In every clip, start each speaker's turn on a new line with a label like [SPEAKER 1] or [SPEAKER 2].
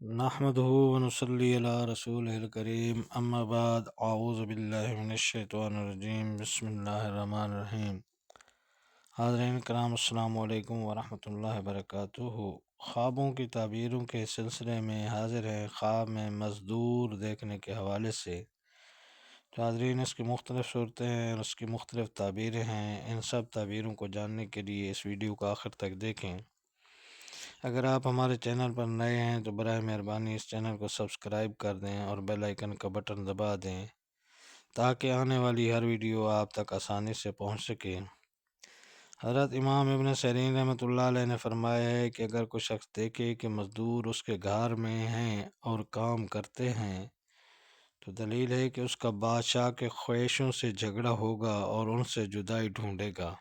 [SPEAKER 1] نحمده ونصلي على رسوله الكريم اما بعد اعوذ باللہ من الشیطان الرجیم بسم اللہ الرحمن الرحیم۔ حاضرین کرام السلام علیکم ورحمۃ اللہ وبرکاتہ۔ خوابوں کی تعبیروں کے سلسلے میں حاضر ہے خواب میں مزدور دیکھنے کے حوالے سے۔ تو حاضرین، اس کی مختلف صورتیں ہیں اور اس کی مختلف تعبیریں ہیں۔ ان سب تعبیروں کو جاننے کے لیے اس ویڈیو کو آخر تک دیکھیں۔ اگر آپ ہمارے چینل پر نئے ہیں تو برائے مہربانی اس چینل کو سبسکرائب کر دیں اور بیل آئیکن کا بٹن دبا دیں تاکہ آنے والی ہر ویڈیو آپ تک آسانی سے پہنچ سکے۔ حضرت امام ابن سیرین رحمۃ اللہ علیہ نے فرمایا ہے کہ اگر کوئی شخص دیکھے کہ مزدور اس کے گھر میں ہیں اور کام کرتے ہیں تو دلیل ہے کہ اس کا بادشاہ کے خواہشوں سے جھگڑا ہوگا اور ان سے جدائی ڈھونڈے گا۔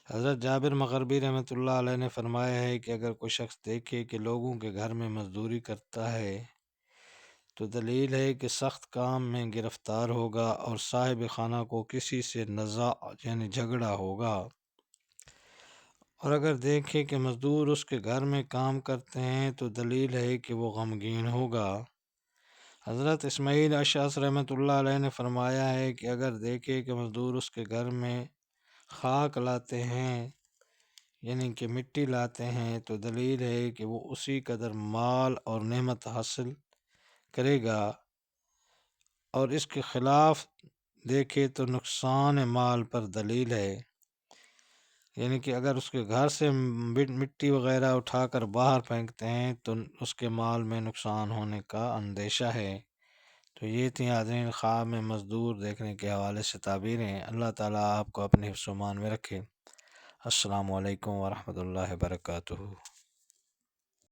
[SPEAKER 1] حضرت جابر مغربی رحمۃ اللہ علیہ نے فرمایا ہے کہ اگر کوئی شخص دیکھے کہ لوگوں کے گھر میں مزدوری کرتا ہے تو دلیل ہے کہ سخت کام میں گرفتار ہوگا اور صاحب خانہ کو کسی سے نزاع یعنی جھگڑا ہوگا، اور اگر دیکھے کہ مزدور اس کے گھر میں کام کرتے ہیں تو دلیل ہے کہ وہ غمگین ہوگا۔ حضرت اسماعیل اشعث رحمۃ اللہ علیہ نے فرمایا ہے کہ اگر دیکھے کہ مزدور اس کے گھر میں خاک لاتے ہیں یعنی کہ مٹی لاتے ہیں تو دلیل ہے کہ وہ اسی قدر مال اور نعمت حاصل کرے گا، اور اس کے خلاف دیکھے تو نقصان مال پر دلیل ہے، یعنی کہ اگر اس کے گھر سے مٹی وغیرہ اٹھا کر باہر پھینکتے ہیں تو اس کے مال میں نقصان ہونے کا اندیشہ ہے۔ تو یہ تھی حاضرین خواب میں مزدور دیکھنے کے حوالے سے تعبیریں۔ اللہ تعالیٰ آپ کو اپنے حفظ و امان میں رکھے۔ السلام علیکم ورحمۃ اللہ وبرکاتہ۔